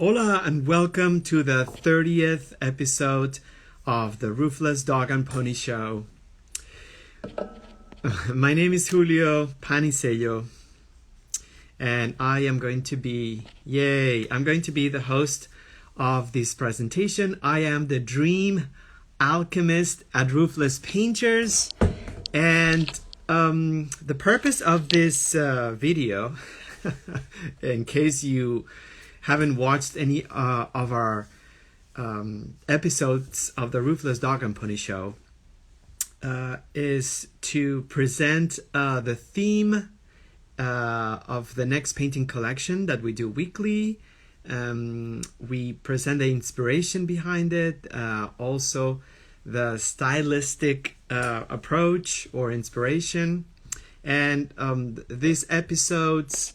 Hola and welcome to the 30th episode of the Roofless Dog and Pony Show. My name is Julio Panisello and I am going to be, I'm going to be the host of this presentation. I am the dream alchemist at Roofless Painters, and the purpose of this video, in case you haven't watched any of our episodes of the Roofless Dog and Pony Show, is to present the theme of the next painting collection that we do weekly. We present the inspiration behind it, also the stylistic approach or inspiration, and these episodes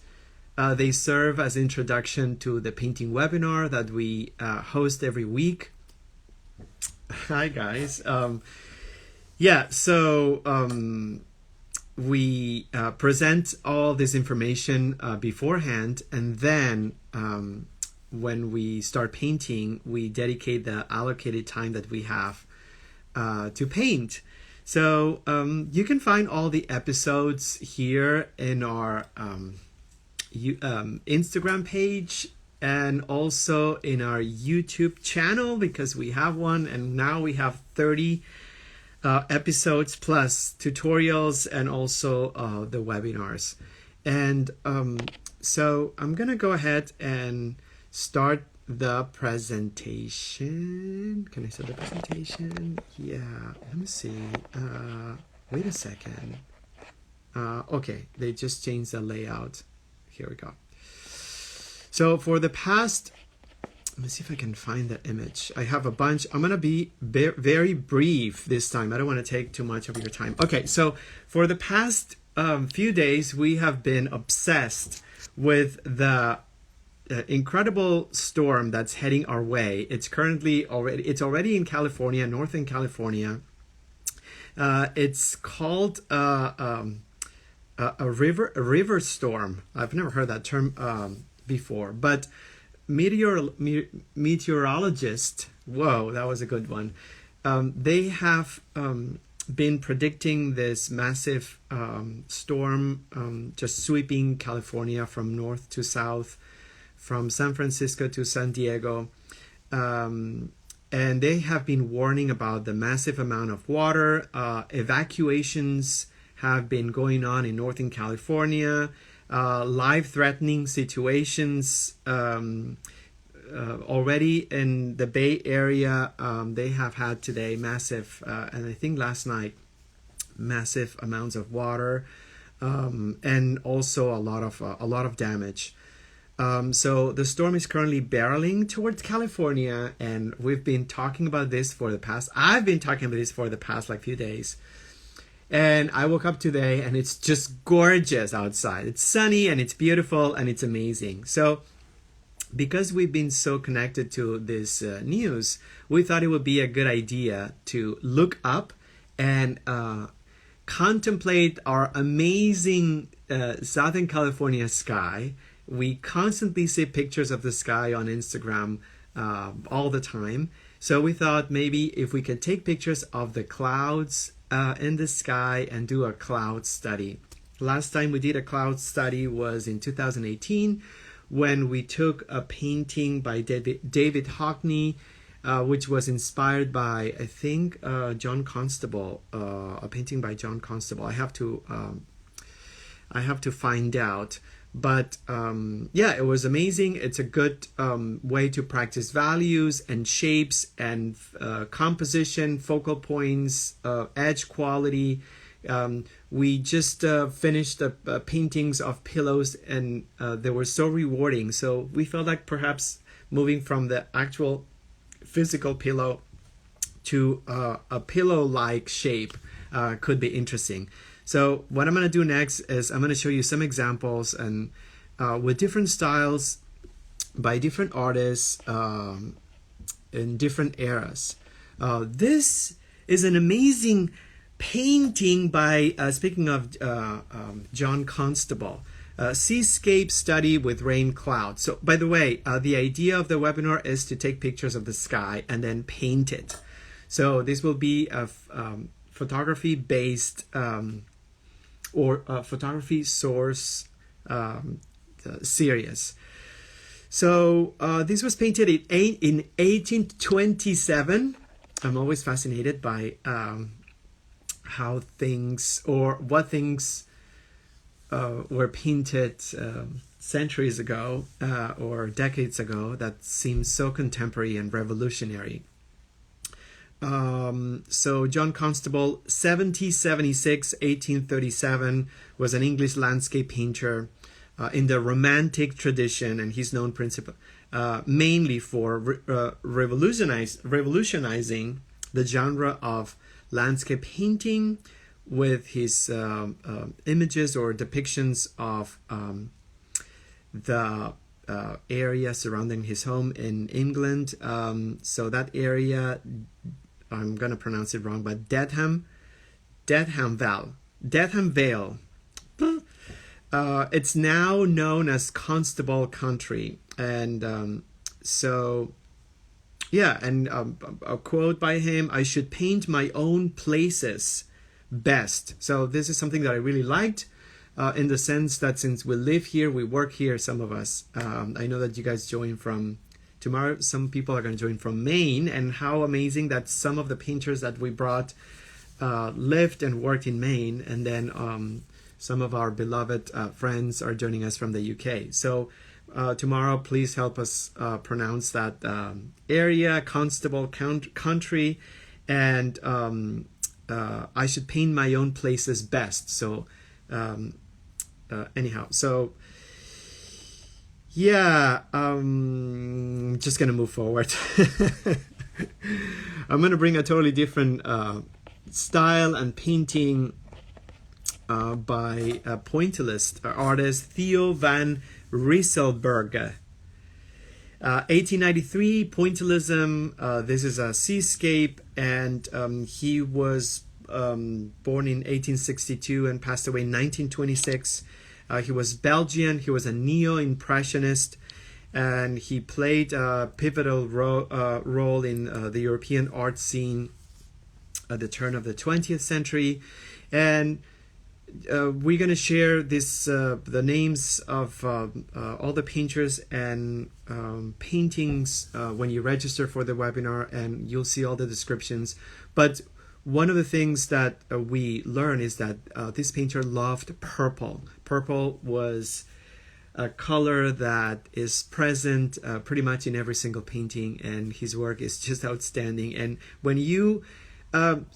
they serve as introduction to the painting webinar that we host every week. Hi guys. We present all this information beforehand, and then when we start painting, we dedicate the allocated time that we have to paint. So you can find all the episodes here in our Instagram page and also in our YouTube channel, because we have one, and now we have 30 episodes plus tutorials and also the webinars. And so I'm gonna go ahead and start the presentation. Can I start the presentation? Yeah, let me see. Wait a second. Okay, they just changed the layout. Here we go. So for the past, let me see if I can find the image. I have a bunch. I'm going to be very brief this time. I don't want to take too much of your time. Okay, so for the past few days, we have been obsessed with the incredible storm that's heading our way. It's already in California, northern California. It's called a river storm. I've never heard that term before, but meteorologists, whoa, that was a good one. They have been predicting this massive storm just sweeping California from north to south, from San Francisco to San Diego. And they have been warning about the massive amount of water. Evacuations have been going on in Northern California. Life-threatening situations already in the Bay Area. They have had today massive, and I think last night, massive amounts of water, and also a lot of damage. So the storm is currently barreling towards California, and we've been talking about this for the past. I've been talking about this for the past few days. And I woke up today and it's just gorgeous outside. It's sunny and it's beautiful and it's amazing. So because we've been so connected to this news, we thought it would be a good idea to look up and contemplate our amazing Southern California sky. We constantly see pictures of the sky on Instagram all the time. So we thought maybe if we could take pictures of the clouds in the sky and do a cloud study. Last time we did a cloud study was in 2018, when we took a painting by David Hockney, which was inspired by, I think, John Constable, a painting by John Constable. I have to find out. But it was amazing. It's a good way to practice values and shapes and composition, focal points, edge quality. We just finished the paintings of pillows, and they were so rewarding. So we felt like perhaps moving from the actual physical pillow to a pillow-like shape could be interesting. So what I'm going to do next is I'm going to show you some examples, and with different styles by different artists in different eras. This is an amazing painting by, speaking of John Constable, Seascape study with rain clouds. So, by the way, the idea of the webinar is to take pictures of the sky and then paint it. So this will be a photography-based or photography source series. So this was painted in 1827. I'm always fascinated by how things or what things were painted centuries ago or decades ago that seems so contemporary and revolutionary. So John Constable, 1776, 1837, was an English landscape painter in the Romantic tradition, and he's known mainly for revolutionizing the genre of landscape painting with his images or depictions of the area surrounding his home in England. So that area, I'm going to pronounce it wrong, but Dedham Vale. It's now known as Constable Country. And a quote by him, "I should paint my own places best." So this is something that I really liked in the sense that since we live here, we work here, some of us. I know that you guys join from tomorrow. Some people are going to join from Maine, and how amazing that some of the painters that we brought lived and worked in Maine, and then some of our beloved friends are joining us from the UK. So tomorrow, please help us pronounce that area, Constable Country, and I should paint my own places best. So anyhow, so yeah, just gonna move forward. I'm gonna bring a totally different style and painting by a pointillist artist Theo van Rieselberg. 1893, pointillism. This is a seascape, and he was born in 1862 and passed away in 1926. He was Belgian. He was a neo-impressionist, and he played a pivotal role in the European art scene at the turn of the 20th century. And we're going to share this the names of all the painters and paintings when you register for the webinar, and you'll see all the descriptions. But one of the things that we learn is that this painter loved purple. Purple was a color that is present pretty much in every single painting, and his work is just outstanding. And when you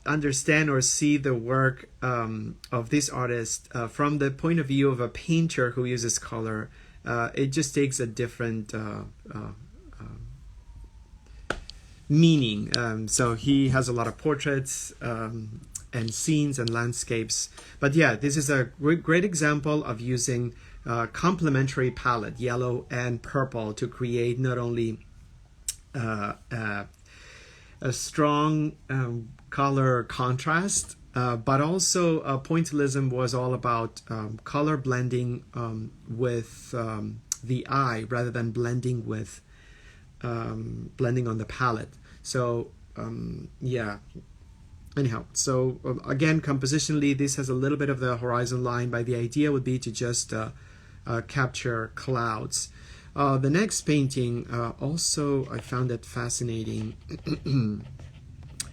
understand or see the work of this artist from the point of view of a painter who uses color, it just takes a different meaning. So he has a lot of portraits and scenes and landscapes. But yeah, this is a great example of using complementary palette, yellow and purple, to create not only a strong color contrast, but also pointillism was all about color blending with the eye rather than blending with blending on the palette. So yeah, anyhow, so again, compositionally, this has a little bit of the horizon line, but the idea would be to just capture clouds. The next painting also I found it fascinating.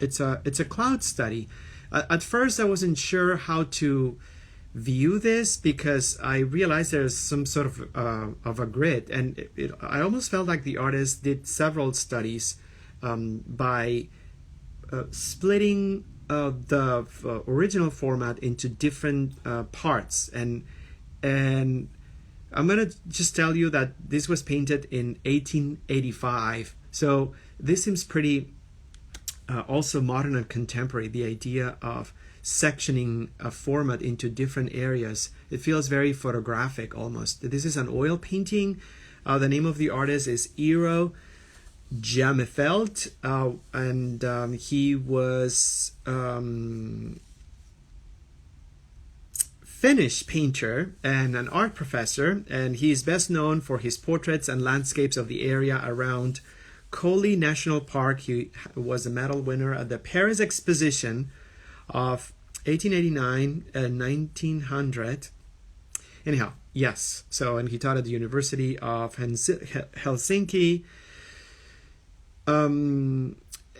It's a cloud study. At first I wasn't sure how to view this because I realized there's some sort of a grid, and I almost felt like the artist did several studies by splitting the original format into different parts, and I'm gonna just tell you that this was painted in 1885, so this seems pretty also modern and contemporary. The idea of sectioning a format into different areas, it feels very photographic almost. This is an oil painting. The name of the artist is Eero Jamefelt, and he was Finnish painter and an art professor, and he is best known for his portraits and landscapes of the area around Colli National Park. He was a medal winner at the Paris Exposition of 1889 and 1900. Anyhow, yes. So, and he taught at the University of Helsinki.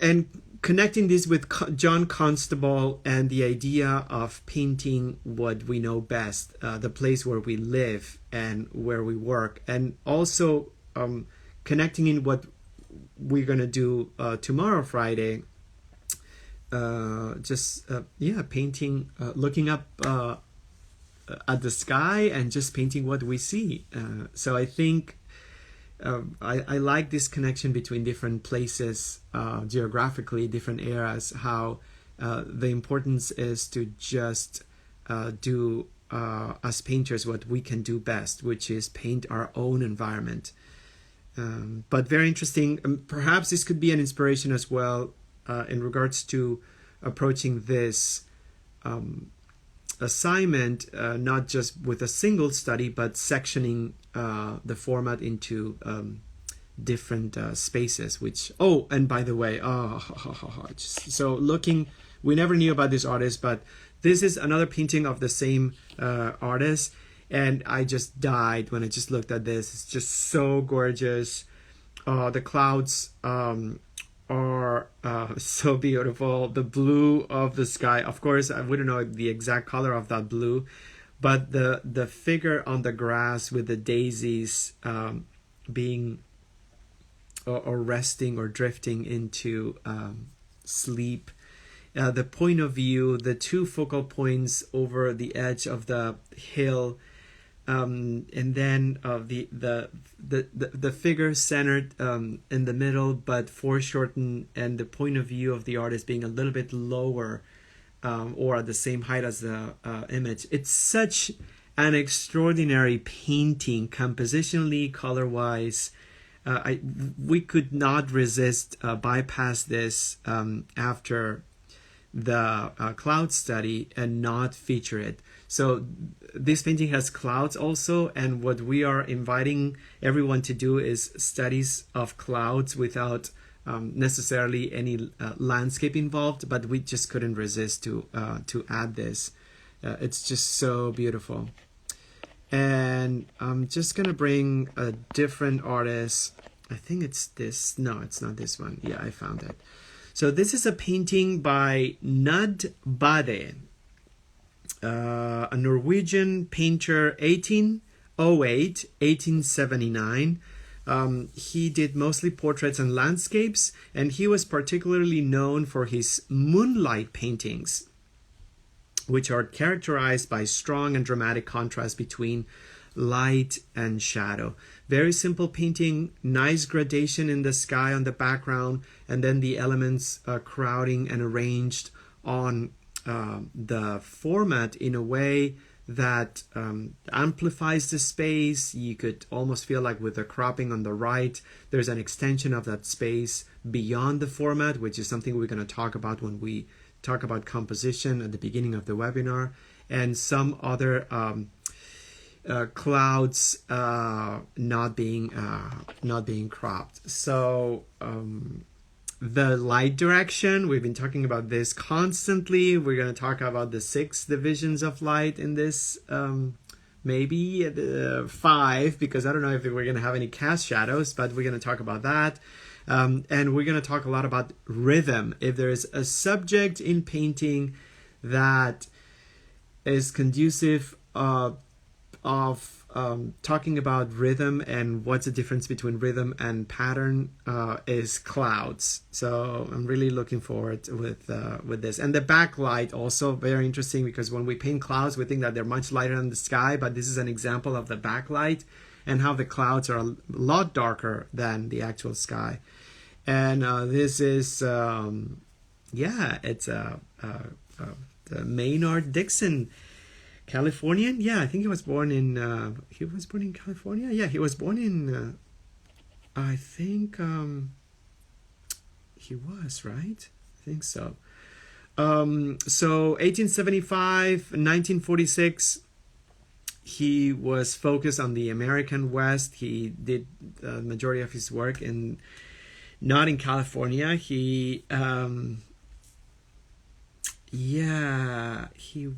And connecting this with John Constable and the idea of painting what we know best, the place where we live and where we work, and also connecting in what we're going to do tomorrow, Friday, painting, looking up at the sky and just painting what we see. So I think I like this connection between different places, geographically, different eras, how the importance is to just do, as painters, what we can do best, which is paint our own environment. But very interesting. Perhaps this could be an inspiration as well in regards to approaching this assignment, not just with a single study, but sectioning the format into different spaces. Which, oh, and by the way, so looking, we never knew about this artist, but this is another painting of the same artist, and I just died when I just looked at this. It's just so gorgeous. The clouds are so beautiful. The blue of the sky, of course, I wouldn't know the exact color of that blue, but the figure on the grass with the daisies being or resting or drifting into sleep. The point of view, the two focal points over the edge of the hill, and then the figure centered in the middle but foreshortened, and the point of view of the artist being a little bit lower or at the same height as the image. It's such an extraordinary painting, compositionally, color-wise. We could not resist bypass this after the cloud study and not feature it. So this painting has clouds also, and what we are inviting everyone to do is studies of clouds without necessarily any landscape involved, but we just couldn't resist to add this. It's just so beautiful. And I'm just gonna bring a different artist. I think it's this. No, it's not this one. Yeah, I found it. So this is a painting by Knud Bade, a Norwegian painter, 1808, 1879. He did mostly portraits and landscapes, and he was particularly known for his moonlight paintings, which are characterized by strong and dramatic contrast between light and shadow. Very simple painting, nice gradation in the sky on the background, and then the elements crowding and arranged on the format in a way that amplifies the space. You could almost feel like with the cropping on the right, there's an extension of that space beyond the format, which is something we're going to talk about when we talk about composition at the beginning of the webinar, and some other clouds not being cropped. So the light direction, we've been talking about this constantly. We're going to talk about the 6 divisions of light in this, maybe 5, because I don't know if we're going to have any cast shadows, but we're going to talk about that. And we're going to talk a lot about rhythm. If there is a subject in painting that is conducive of talking about rhythm and what's the difference between rhythm and pattern, is clouds. So I'm really looking forward with this. And the backlight also very interesting, because when we paint clouds, we think that they're much lighter than the sky, but this is an example of the backlight and how the clouds are a lot darker than the actual sky. And this is, it's the Maynard Dixon, Californian. Yeah, I think he was born in California. Yeah, he was born in, I think he was, right? I think so. So 1875, 1946, he was focused on the American West. He did the majority of his work not in California. He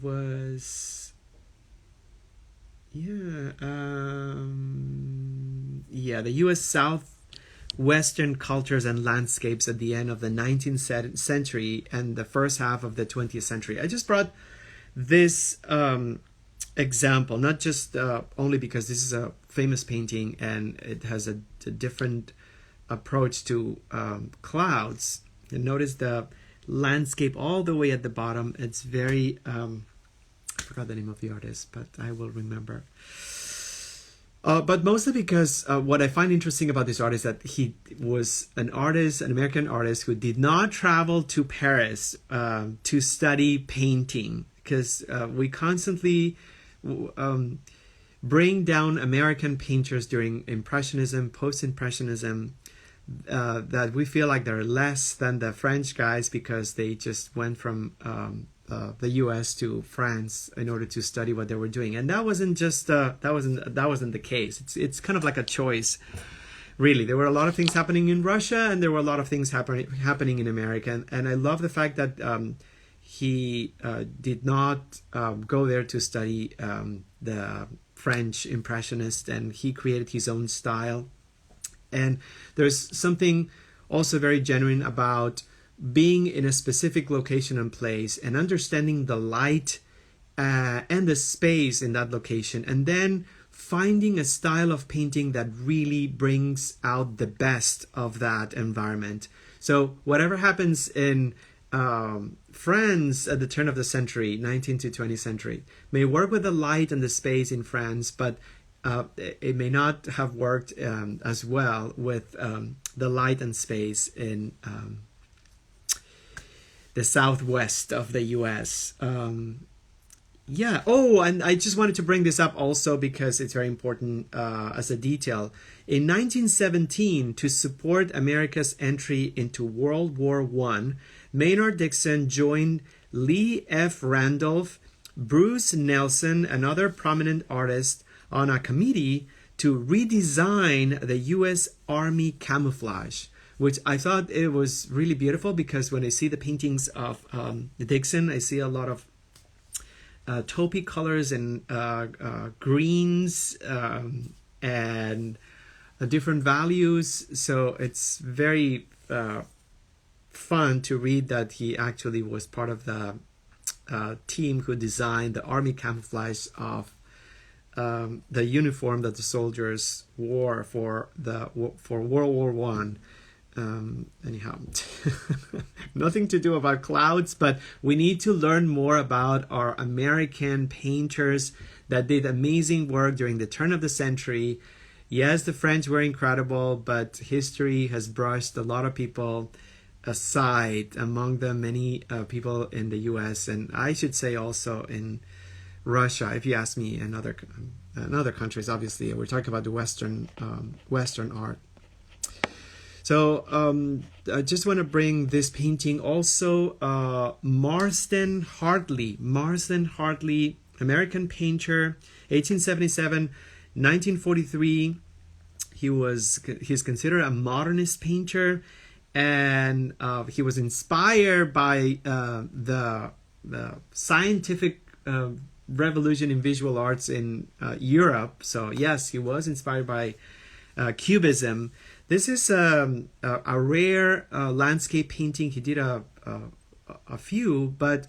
was the U.S. Southwestern cultures and landscapes at the end of the 19th century and the first half of the 20th century. I just brought this example, not just only because this is a famous painting and it has a different approach to clouds. And notice the landscape all the way at the bottom. It's very I forgot the name of the artist, but I will remember. But mostly because what I find interesting about this artist is that he was an American artist who did not travel to Paris to study painting, because we constantly bring down American painters during Impressionism, Post-Impressionism, that we feel like they're less than the French guys because they just went from the U.S. to France in order to study what they were doing, and that wasn't the case. It's kind of like a choice, really. There were a lot of things happening in Russia, and there were a lot of things happening in America, and I love the fact that he did not go there to study the French Impressionist, and he created his own style. And there's something also very genuine about being in a specific location and place and understanding the light and the space in that location, and then finding a style of painting that really brings out the best of that environment. So whatever happens in France at the turn of the century, 19th to 20th century, may work with the light and the space in France, but it may not have worked as well with the light and space in the southwest of the U.S. And I just wanted to bring this up also because it's very important as a detail. In 1917, to support America's entry into World War I, Maynard Dixon joined Lee F. Randolph, Bruce Nelson, and other prominent artists on a committee to redesign the U.S. Army camouflage, which I thought it was really beautiful, because when I see the paintings of Dixon, I see a lot of taupey colors and greens and different values. So it's very fun to read that he actually was part of the team who designed the Army camouflage of the uniform that the soldiers wore for World War One. Anyhow, nothing to do about clouds, but we need to learn more about our American painters that did amazing work during the turn of the century. Yes, the French were incredible, but history has brushed a lot of people aside, among them many people in the US, and I should say also in Russia, if you ask me, and other countries. Obviously, we're talking about the Western art. So I just want to bring this painting also. Marston Hartley, American painter, 1877, 1943. He's considered a modernist painter, and he was inspired by the scientific revolution in visual arts in Europe. So yes, he was inspired by Cubism. This is a rare landscape painting. He did a few, but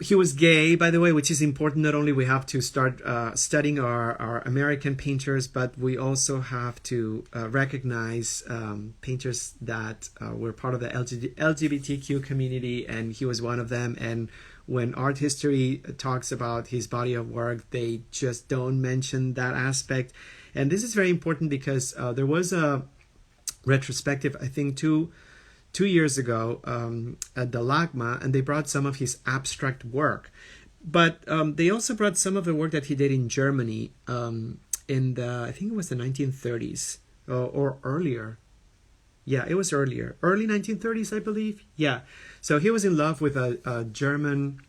he was gay, by the way, which is important. Not only we have to start studying our American painters, but we also have to recognize painters that were part of the LGBTQ community, and he was one of them. And when art history talks about his body of work, they just don't mention that aspect. And this is very important because there was a retrospective, I think, two years ago at the LACMA, and they brought some of his abstract work. But they also brought some of the work that he did in Germany in I think it was the 1930s or earlier. Yeah, it was earlier. Early 1930s, I believe. Yeah. So he was in love with a German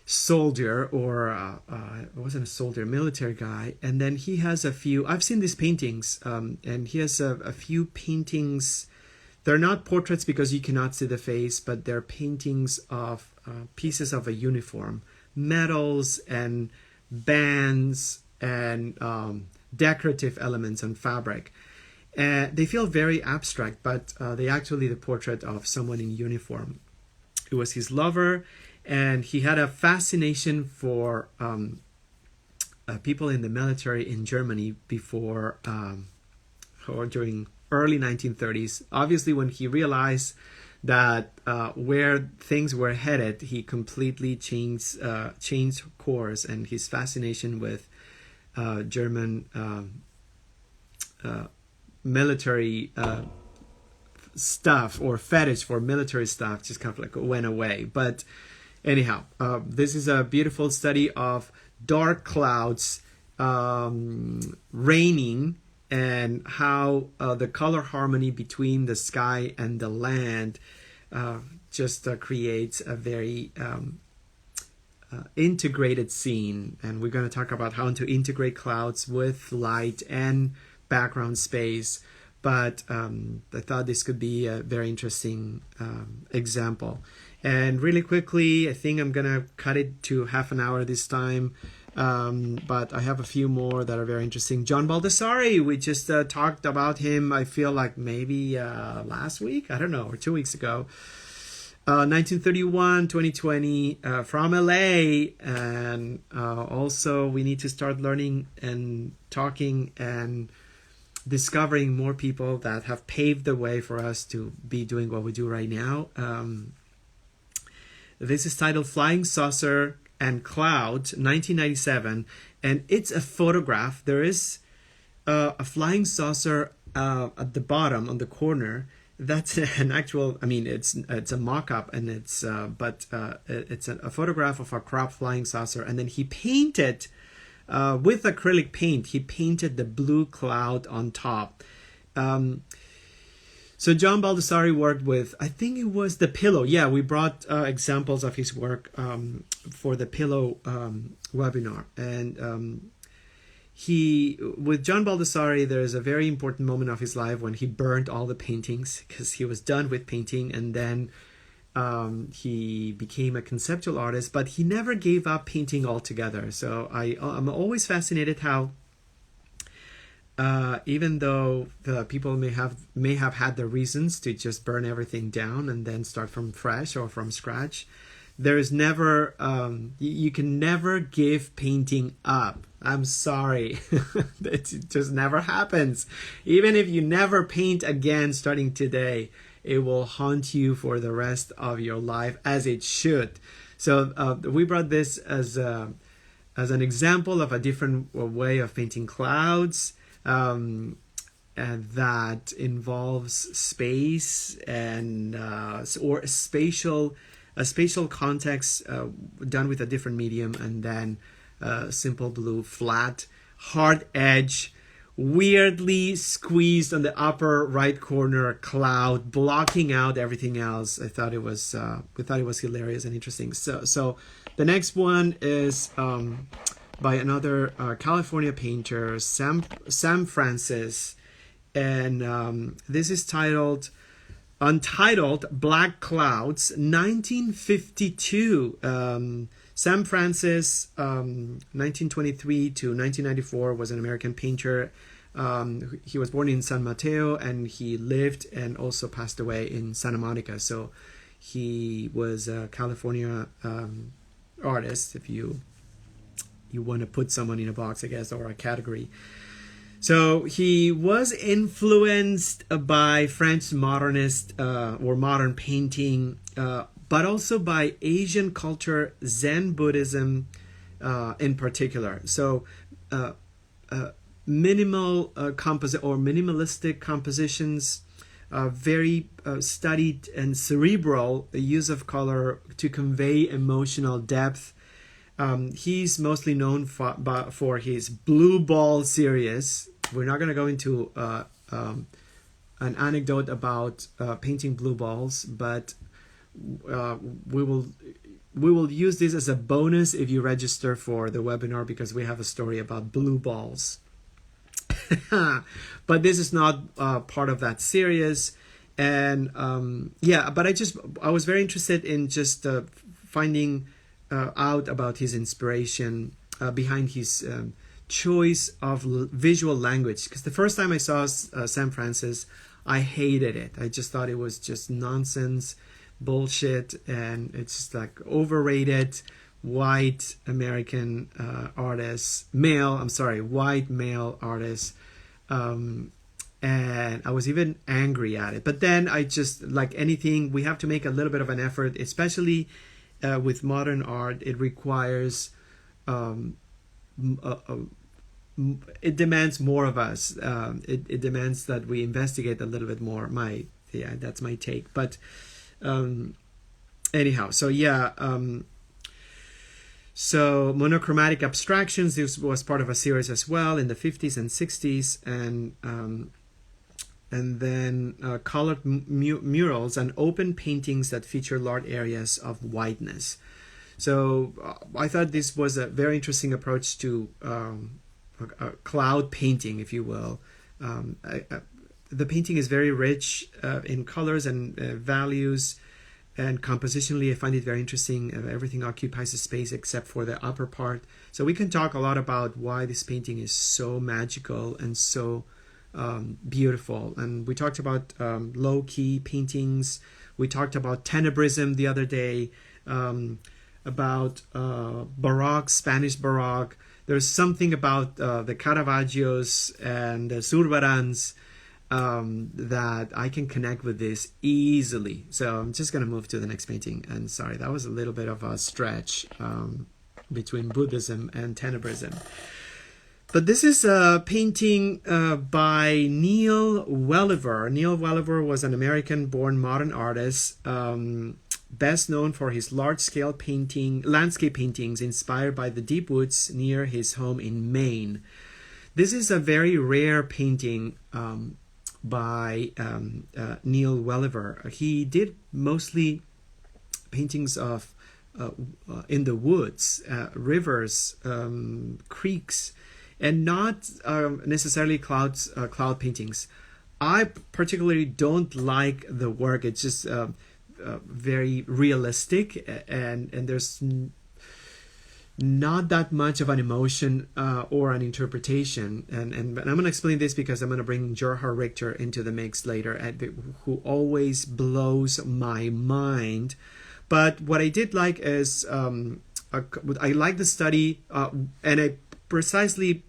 soldier, or it wasn't a soldier, military guy. And then he has a few, I've seen these paintings, and he has a few paintings. They're not portraits because you cannot see the face, but they're paintings of pieces of a uniform, medals and bands and decorative elements and fabric. They feel very abstract, but they actually the portrait of someone in uniform. It was his lover, and he had a fascination for people in the military in Germany before or during early 1930s. Obviously, when he realized that where things were headed, he completely changed course, and his fascination with German military stuff, or fetish for military stuff, just kind of like went away. But anyhow, this is a beautiful study of dark clouds raining, and how the color harmony between the sky and the land just creates a very integrated scene. And we're going to talk about how to integrate clouds with light and background space. But I thought this could be a very interesting example. And really quickly, I think I'm going to cut it to half an hour this time. But I have a few more that are very interesting. John Baldessari, we just talked about him, I feel like maybe last week, I don't know, or 2 weeks ago. 1931, 2020, from LA. And also we need to start learning and talking and discovering more people that have paved the way for us to be doing what we do right now. This is titled Flying Saucer and Cloud, 1997, and it's a photograph. There is a flying saucer at the bottom on the corner. That's an actual, I mean, it's a mock-up, and it's a photograph of a crop flying saucer. And then he painted with acrylic paint. He painted the blue cloud on top. So John Baldessari worked with, I think it was The Pillow. Yeah, we brought examples of his work for The Pillow webinar. And with John Baldessari, there is a very important moment of his life when he burned all the paintings because he was done with painting. And then he became a conceptual artist, but he never gave up painting altogether. So I'm always fascinated how even though the people may have had the reasons to just burn everything down and then start from fresh or from scratch, there is never you can never give painting up. I'm sorry. It just never happens. Even if you never paint again starting today, it will haunt you for the rest of your life, as it should. So we brought this as an example of a different way of painting clouds. And that involves space and or a spatial context done with a different medium, and then simple blue flat hard edge weirdly squeezed on the upper right corner cloud, blocking out everything else. We thought it was hilarious and interesting. So the next one is by another California painter, Sam Francis, and this is titled Untitled Black Clouds, 1952. Sam Francis, 1923 to 1994, was an American painter. He was born in San Mateo, and he lived and also passed away in Santa Monica. So he was a California artist, if you want to put someone in a box, I guess, or a category. So he was influenced by French modernist or modern painting, but also by Asian culture, Zen Buddhism in particular. So minimalistic compositions, very studied and cerebral use of color to convey emotional depth. He's mostly known for his Blue Ball series. We're not going to go into an anecdote about painting blue balls, but uh, we will we will use this as a bonus if you register for the webinar, because we have a story about blue balls. But this is not part of that series. And yeah, but I was very interested in just finding out about his inspiration behind his choice of visual language. Because the first time I saw San Francis, I hated it. I just thought it was just nonsense, bullshit, and it's just like overrated white American white male artists. And I was even angry at it. But then I just, like anything, we have to make a little bit of an effort, especially with modern art. It requires, it demands more of us. It demands that we investigate a little bit more. That's my take. But anyhow, so yeah. So monochromatic abstractions, this was part of a series as well in the 50s and 60s, and then colored murals and open paintings that feature large areas of whiteness. So I thought this was a very interesting approach to cloud painting, if you will. The painting is very rich in colors and values. And compositionally, I find it very interesting. Everything occupies a space except for the upper part. So we can talk a lot about why this painting is so magical and so beautiful. And we talked about low-key paintings. We talked about tenebrism the other day, about Baroque, Spanish Baroque. There's something about the Caravaggios and the Zurbarans that I can connect with this easily. So I'm just going to move to the next painting. And sorry, that was a little bit of a stretch between Buddhism and tenebrism. But this is a painting by Neil Welliver. Neil Welliver was an American-born modern artist, best known for his large-scale landscape paintings inspired by the deep woods near his home in Maine. This is a very rare painting by Neil Welliver. He did mostly paintings of in the woods, rivers, creeks, and not necessarily cloud paintings. I particularly don't like the work. It's just very realistic, and there's not that much of an emotion or an interpretation. And I'm going to explain this because I'm going to bring Gerhard Richter into the mix later, who always blows my mind. But what I did like is I like the study, and I precisely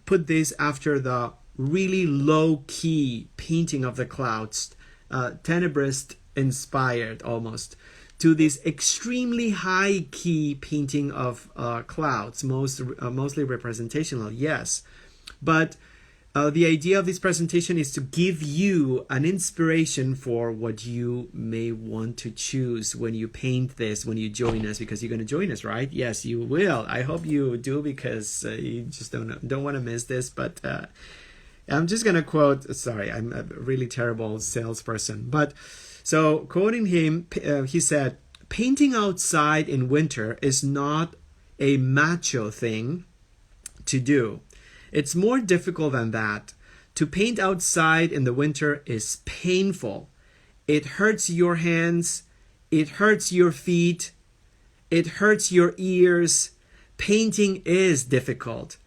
put this after the really low-key painting of the clouds, Tenebrist inspired almost, to this extremely high-key painting of clouds, mostly representational, yes. But the idea of this presentation is to give you an inspiration for what you may want to choose when you paint this, when you join us, because you're going to join us, right? Yes, you will. I hope you do, because you just don't want to miss this. But I'm just going to quote, sorry, I'm a really terrible salesperson, but so quoting him, he said, "Painting outside in winter is not a macho thing to do. It's more difficult than that. To paint outside in the winter is painful. It hurts your hands. It hurts your feet. It hurts your ears. Painting is difficult.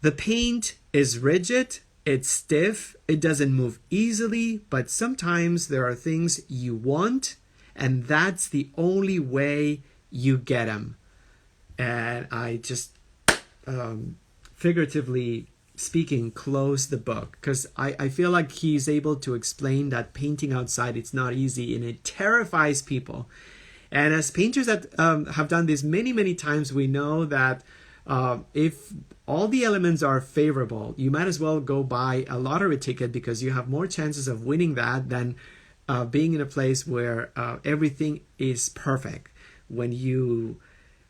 The paint is rigid. It's stiff. It doesn't move easily, but sometimes there are things you want, and that's the only way you get them." And I just, figuratively speaking, close the book, because I feel like he's able to explain that painting outside, it's not easy, and it terrifies people. And as painters that have done this many, many times, we know that if all the elements are favorable, you might as well go buy a lottery ticket, because you have more chances of winning that than being in a place where everything is perfect. When you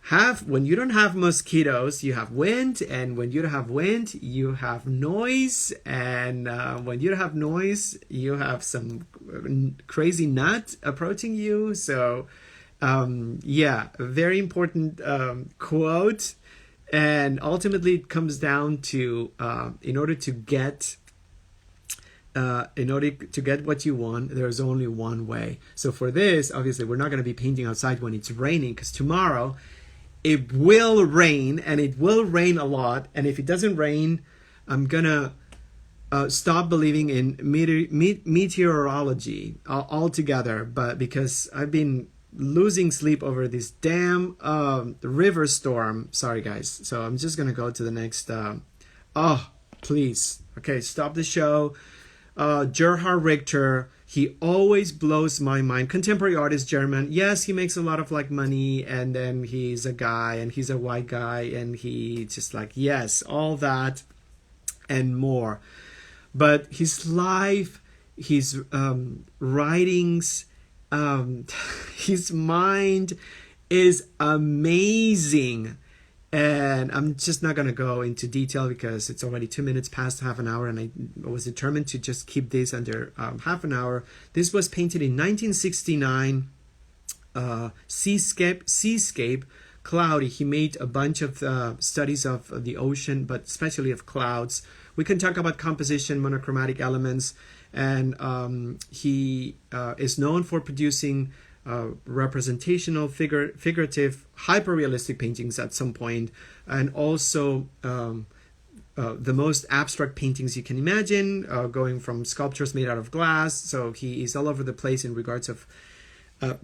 have when you don't have mosquitoes, you have wind, and when you don't have wind, you have noise, and when you don't have noise, you have some crazy nut approaching you. So yeah, a very important quote. And ultimately, it comes down to in order to get what you want, there's only one way. So for this, obviously, we're not going to be painting outside when it's raining, because tomorrow it will rain, and it will rain a lot. And if it doesn't rain, I'm gonna stop believing in meteorology altogether. But because I've been losing sleep over this damn river storm. Sorry, guys. So I'm just gonna go to the next. Oh, please. Okay, stop the show. Gerhard Richter, he always blows my mind. Contemporary artist, German. Yes, he makes a lot of like money, and then he's a guy, and he's a white guy, and he just like, yes, all that and more. But his life, his writings, his mind is amazing. And I'm just not going to go into detail because it's already 2 minutes past half an hour, and I was determined to just keep this under half an hour. This was painted in 1969, seascape, cloudy. He made a bunch of studies of the ocean, but especially of clouds. We can talk about composition, monochromatic elements, and he is known for producing representational, figurative, hyper-realistic paintings at some point, and also the most abstract paintings you can imagine, going from sculptures made out of glass. So he is all over the place in regards of a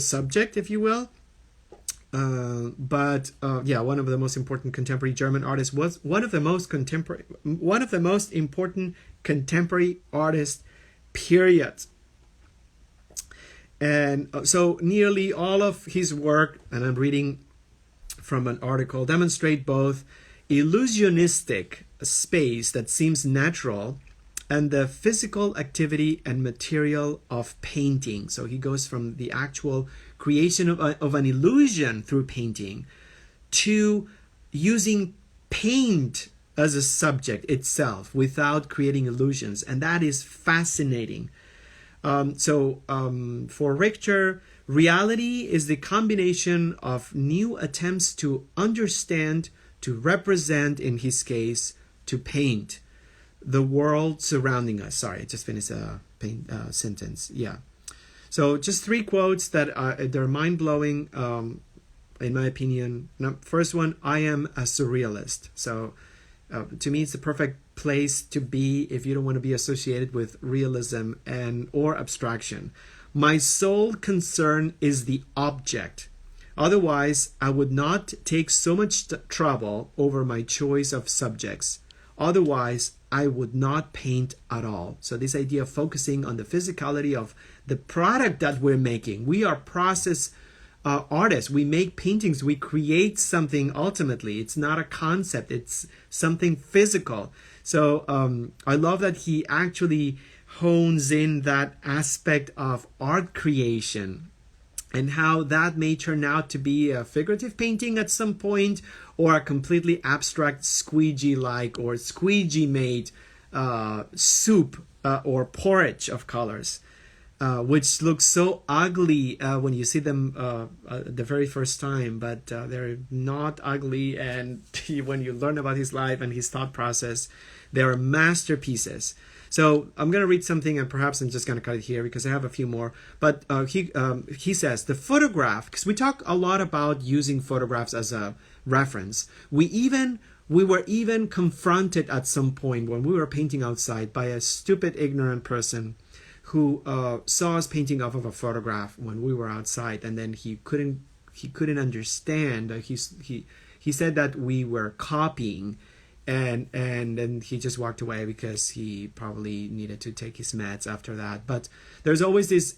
subject, if you will. But one of the most important contemporary German artists, was one of the most important contemporary artists, period. And so nearly all of his work, and I'm reading from an article, demonstrate both illusionistic space that seems natural and the physical activity and material of painting. So he goes from the actual creation of an illusion through painting to using paint as a subject itself without creating illusions. And that is fascinating. For Richter, reality is the combination of new attempts to understand, to represent, in his case, to paint the world surrounding us. Sorry, I just finished a sentence. Yeah. So just 3 quotes that they're mind-blowing, in my opinion. First one, I am a surrealist. So to me, it's the perfect place to be if you don't want to be associated with realism or abstraction. My sole concern is the object. Otherwise, I would not take so much trouble over my choice of subjects. Otherwise, I would not paint at all. So this idea of focusing on the physicality of the product that we're making. We are process artists. We make paintings. We create something ultimately. It's not a concept. It's something physical. So I love that he actually hones in that aspect of art creation and how that may turn out to be a figurative painting at some point, or a completely abstract squeegee-like or squeegee-made soup or porridge of colors. Which looks so ugly when you see them the very first time, but they're not ugly. And when you learn about his life and his thought process, they are masterpieces. So I'm going to read something, and perhaps I'm just going to cut it here because I have a few more. But he says, the photograph, because we talk a lot about using photographs as a reference. We were even confronted at some point when we were painting outside by a stupid, ignorant person who saw us painting off of a photograph when we were outside, and then he couldn't understand. He said that we were copying, and then he just walked away because he probably needed to take his meds after that. But there's always this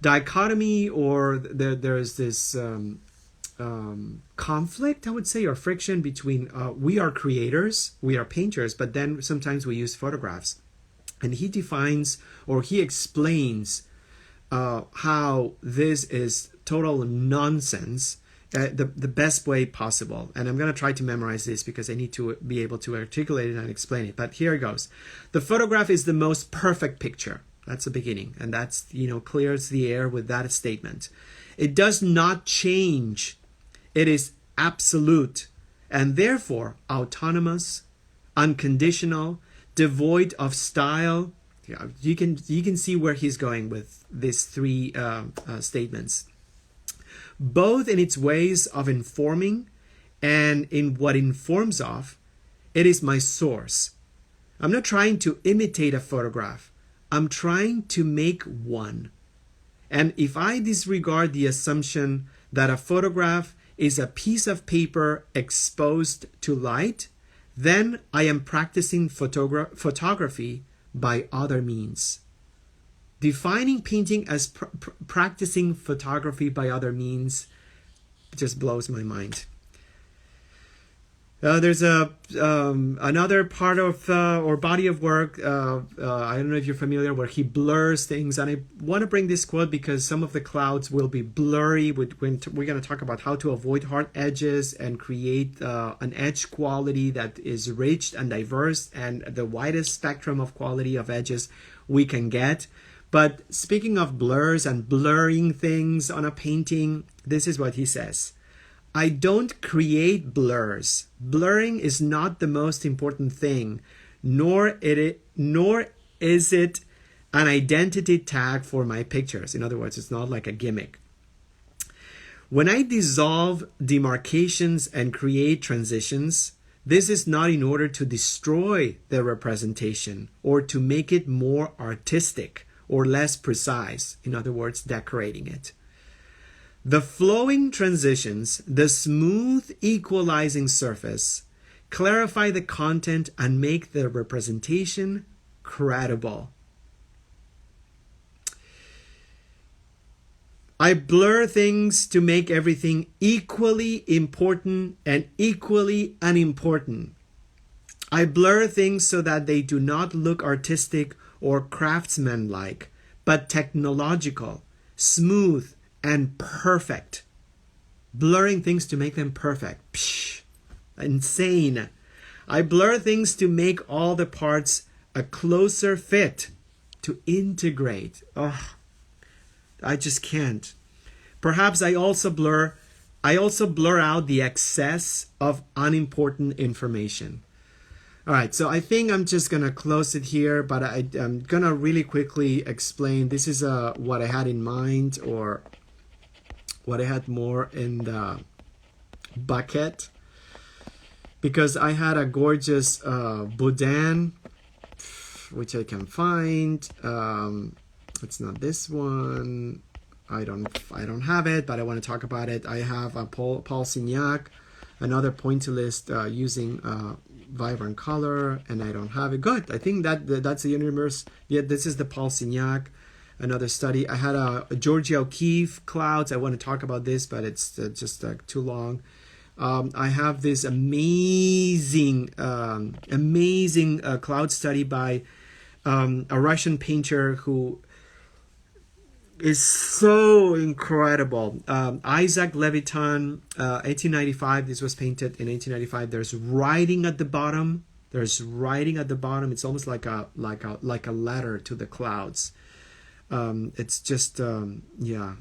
dichotomy, or there's this conflict, I would say, or friction between we are creators, we are painters, but then sometimes we use photographs. And he explains how this is total nonsense the best way possible. And I'm going to try to memorize this because I need to be able to articulate it and explain it. But here it goes. The photograph is the most perfect picture. That's the beginning. And that's, clears the air with that statement. It does not change. It is absolute and therefore autonomous, unconditional, devoid of style. You can see where he's going with these three statements. Both in its ways of informing and in what informs of, it is my source. I'm not trying to imitate a photograph. I'm trying to make one. And if I disregard the assumption that a photograph is a piece of paper exposed to light, then I am practicing photography by other means. Defining painting as practicing photography by other means just blows my mind. There's another part of or body of work. I don't know if you're familiar, where he blurs things, and I want to bring this quote because some of the clouds will be blurry. We're going to talk about how to avoid hard edges and create an edge quality that is rich and diverse, and the widest spectrum of quality of edges we can get. But speaking of blurs and blurring things on a painting, this is what he says. I don't create blurs. Blurring is not the most important thing, nor is it an identity tag for my pictures. In other words, it's not like a gimmick. When I dissolve demarcations and create transitions, this is not in order to destroy the representation or to make it more artistic or less precise. In other words, decorating it. The flowing transitions, the smooth equalizing surface, clarify the content and make the representation credible. I blur things to make everything equally important and equally unimportant. I blur things so that they do not look artistic or craftsman-like, but technological, smooth, and perfect. Blurring things to make them perfect. Psh, insane. I blur things to make all the parts a closer fit, to integrate. Oh, I just can't. Perhaps I also blur out the excess of unimportant information. All right, so I think I'm just going to close it here, but I'm going to really quickly explain. This is what I had in mind, or what I had more in the bucket, because I had a gorgeous Boudin, which I can find. It's not this one. I don't have it, but I want to talk about it. I have a Paul Signac, another pointillist using vibrant color, and I don't have it. Good. I think that's the universe. Yeah, this is the Paul Signac. Another study. I had a Georgia O'Keeffe clouds. I want to talk about this, but it's just too long. I have this amazing cloud study by a Russian painter who is so incredible. Isaac Levitan, 1895. This was painted in 1895. There's writing at the bottom. It's almost like a letter to the clouds. It's just you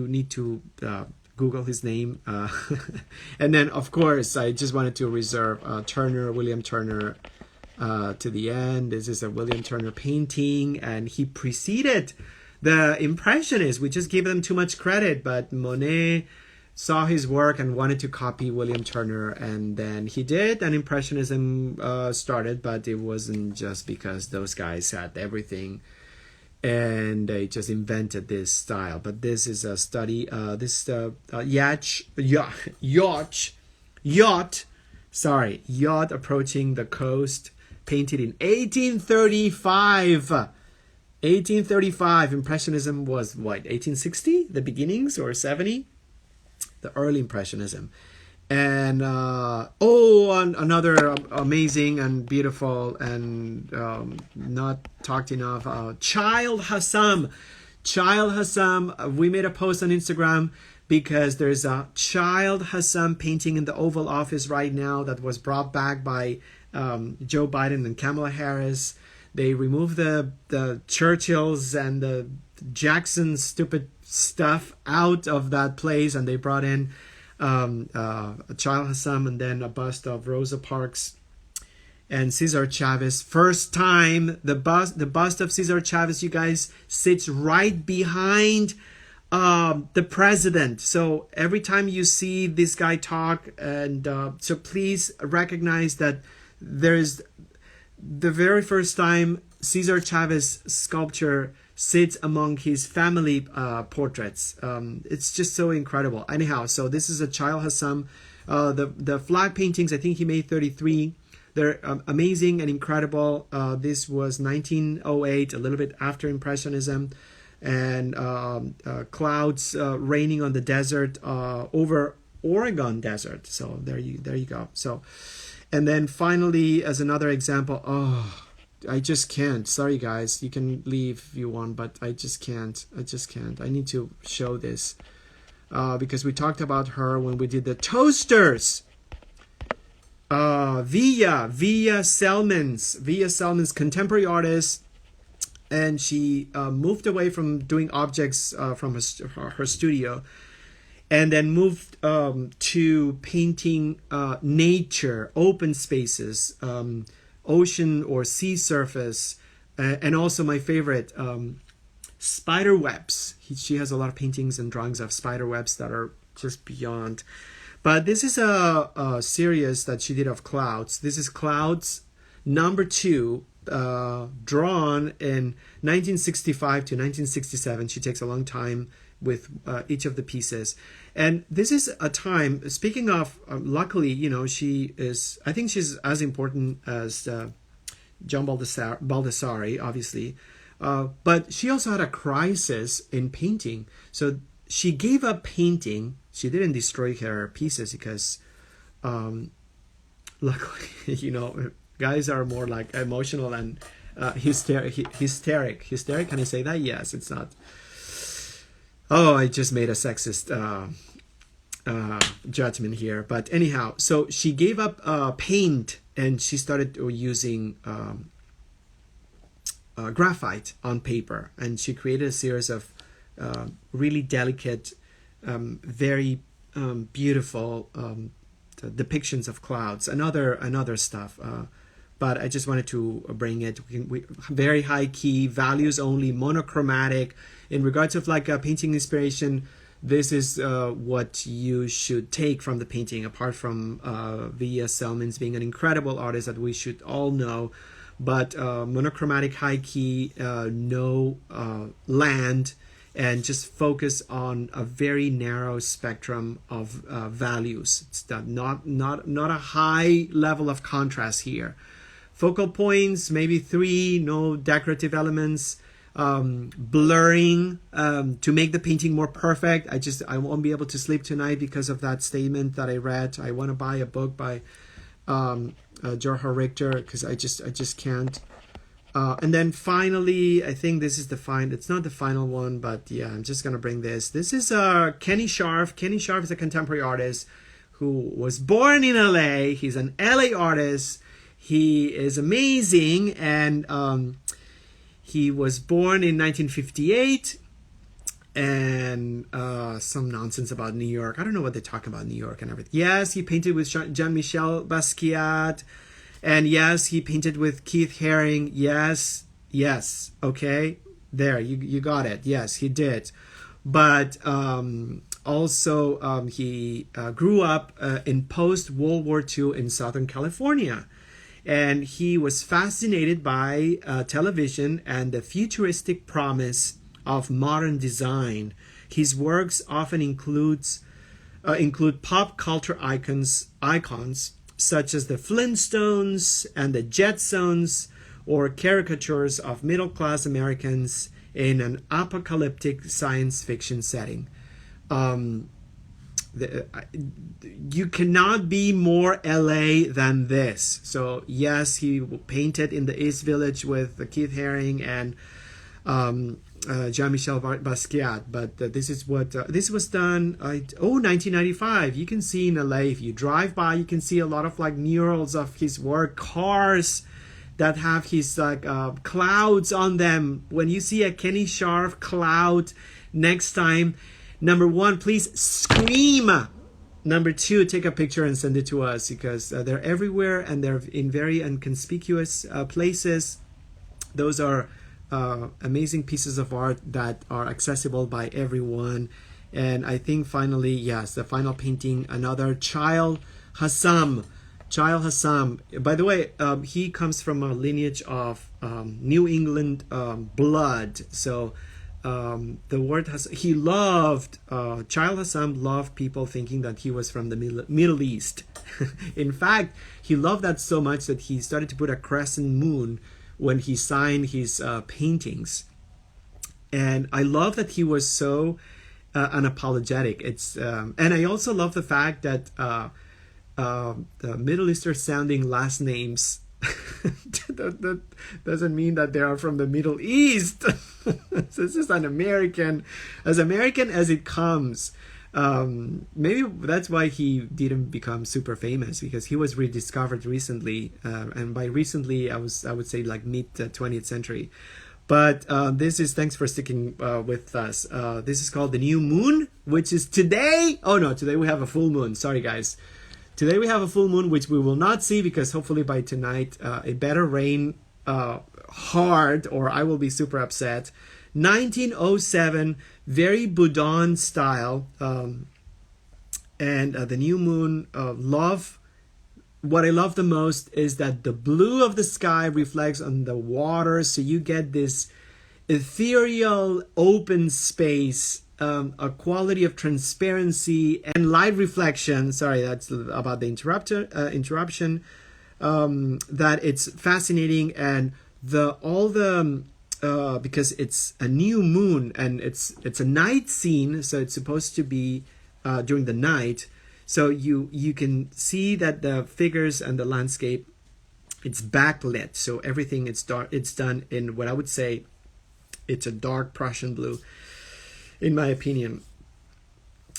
need to Google his name, and then of course I just wanted to reserve William Turner to the end. This is a William Turner painting, and he preceded the Impressionists. We just gave them too much credit, but Monet saw his work and wanted to copy William Turner, and then he did, and Impressionism started, but it wasn't just because those guys had everything and they just invented this style. But this is a study, yacht approaching the coast, painted in 1835. 1835. Impressionism was what, 1860? The beginnings, or 70? The early Impressionism. And another amazing and beautiful and not talked enough, Child Hassam. Child Hassam, we made a post on Instagram because there's a Child Hassam painting in the Oval Office right now that was brought back by Joe Biden and Kamala Harris. They removed the Churchills and the Jackson stupid stuff out of that place, and they brought in Child Hassam and then a bust of Rosa Parks and Cesar Chavez. First time the bust of Cesar Chavez, you guys, sits right behind the president. So every time you see this guy talk, and so please recognize that there is the very first time Cesar Chavez sculpture sits among his family portraits. It's just so incredible. Anyhow, so this is a Child Hassam. The flag paintings, I think he made 33. They're amazing and incredible. This was 1908, a little bit after Impressionism, and clouds raining on the desert over Oregon desert. So there you go. So, and then finally, as another example, I just can't. Sorry, guys. You can leave if you want, but I just can't. I need to show this because we talked about her when we did the toasters. Via Selman's contemporary artist, and she moved away from doing objects from her studio, and then moved to painting nature, open spaces, ocean or sea surface, and also my favorite, spider webs. She has a lot of paintings and drawings of spider webs that are just beyond. But this is a series that she did of clouds. This is Clouds number 2, drawn in 1965 to 1967. She takes a long time with each of the pieces. And this is a time, speaking of, luckily, she is, I think she's as important as John Baldessari, obviously. But she also had a crisis in painting. So she gave up painting. She didn't destroy her pieces because, luckily, guys are more like emotional and hysteric. Hysteric, can I say that? Yes, it's not. Oh, I just made a sexist judgment here. But anyhow, so she gave up paint and she started using graphite on paper. And she created a series of really delicate, very beautiful depictions of clouds and other stuff. But I just wanted to bring it. Very high key, values only, monochromatic. In regards of like a painting inspiration, this is what you should take from the painting. Apart from V.S. Selman's being an incredible artist that we should all know, but monochromatic, high key, no land. And just focus on a very narrow spectrum of values. It's not a high level of contrast here. Focal points, maybe 3, no decorative elements, blurring to make the painting more perfect. I won't be able to sleep tonight because of that statement that I read. I want to buy a book by Gerhard Richter because I just can't. And then finally, I think this is it's not the final one, but yeah, I'm just going to bring this. This is Kenny Scharf. Kenny Scharf is a contemporary artist who was born in LA. He's an LA artist. He is amazing. And he was born in 1958. And some nonsense about New York. I don't know what they talk about New York and everything. Yes, he painted with Jean-Michel Basquiat. And yes, he painted with Keith Haring. Yes. Okay, there, you got it. Yes, he did. But also he grew up in post-World War II in Southern California. And he was fascinated by television and the futuristic promise of modern design. His works often include pop culture icons such as the Flintstones and the Jetsons, or caricatures of middle-class Americans in an apocalyptic science fiction setting. You cannot be more LA than this. So yes, he painted in the East Village with Keith Haring, and Jean-Michel Basquiat, but this is what this was done. 1995. You can see in LA, if you drive by, you can see a lot of like murals of his work, cars that have his like clouds on them. When you see a Kenny Scharf cloud next time, number one, please scream. Number two, take a picture and send it to us, because they're everywhere and they're in very inconspicuous places. Those are amazing pieces of art that are accessible by everyone. And I think finally, yes, the final painting, another Childe Hassam. Childe Hassam. By the way, he comes from a lineage of New England blood. So the word he loved, Childe Hassam loved people thinking that he was from the Middle East. In fact, he loved that so much that he started to put a crescent moon when he signed his paintings. And I love that he was so unapologetic. And I also love the fact that the Middle Eastern sounding last names that doesn't mean that they are from the Middle East. This is as American as it comes. Maybe that's why he didn't become super famous, because he was rediscovered recently, and by recently I would say like mid 20th century. But thanks for sticking with us. This is called The New Moon, which is today. Oh no, today we have a full moon. Sorry guys. Today we have a full moon, which we will not see, because hopefully by tonight it better rain hard or I will be super upset. 1907, very Boudon style. And the new moon, what I love the most is that the blue of the sky reflects on the water. So you get this ethereal open space, a quality of transparency and light reflection. Sorry, that's about the interruption. That it's fascinating, and because it's a new moon and it's a night scene, so it's supposed to be during the night. So you can see that the figures and the landscape, it's backlit, so everything it's dark. It's done in what I would say it's a dark Prussian blue, in my opinion.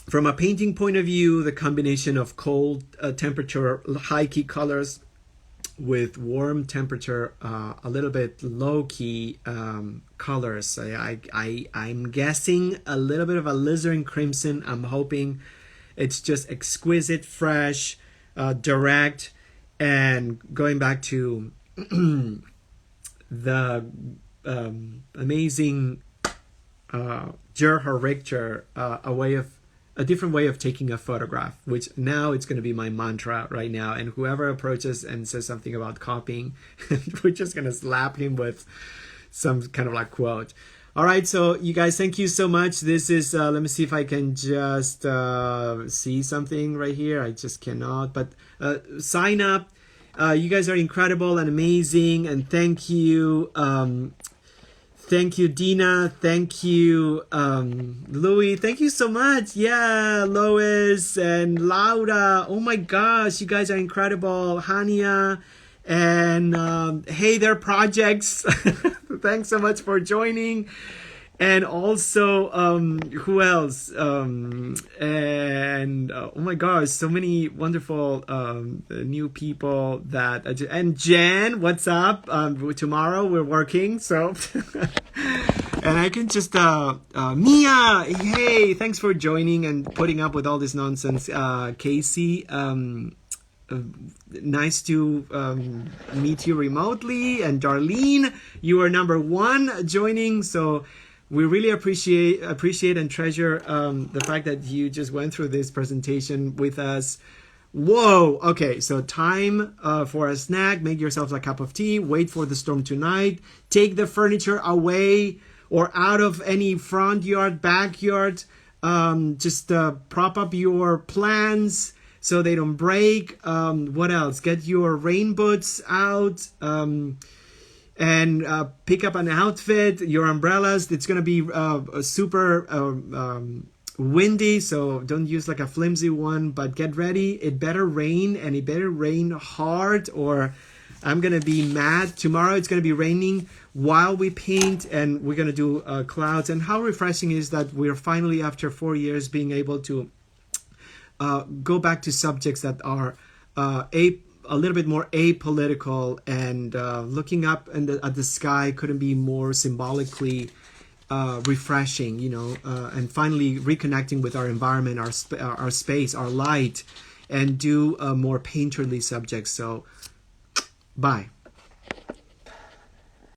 From a painting point of view, the combination of cold temperature, high key colors with warm temperature, a little bit low key colors. I'm guessing a little bit of a alizarin crimson. I'm hoping it's just exquisite, fresh, direct, and going back to the amazing Gerhard Richter, a different way of taking a photograph, which now it's going to be my mantra right now. And whoever approaches and says something about copying, we're just going to slap him with some kind of like quote. All right, so you guys, thank you so much. This is, let me see if I can just see something right here. I just cannot, but sign up. You guys are incredible and amazing, and thank you. Thank you, Dina. Thank you, Louis. Thank you so much. Yeah, Lois and Laura. Oh my gosh, you guys are incredible. Hania and Hey There Projects. Thanks so much for joining. And also, who else? Oh my gosh, so many wonderful new people that. And Jen, what's up? Tomorrow we're working, so. And I can just Mia, hey, thanks for joining and putting up with all this nonsense. Casey, nice to meet you remotely. And Darlene, you are number one joining, so. We really appreciate and treasure the fact that you just went through this presentation with us. Whoa! Okay, so time for a snack. Make yourselves a cup of tea. Wait for the storm tonight. Take the furniture away or out of any front yard, backyard. Just prop up your plants so they don't break. What else? Get your rain boots out. And pick up an outfit, your umbrellas. It's going to be super windy, so don't use like a flimsy one, but get ready. It better rain, and it better rain hard, or I'm gonna be mad. Tomorrow it's gonna be raining while we paint, and we're gonna do clouds. And how refreshing is that we're finally, after 4 years, being able to go back to subjects that are a little bit more apolitical, and looking up at the sky couldn't be more symbolically refreshing, and finally reconnecting with our environment, our space, our light, and do more painterly subjects. So, bye.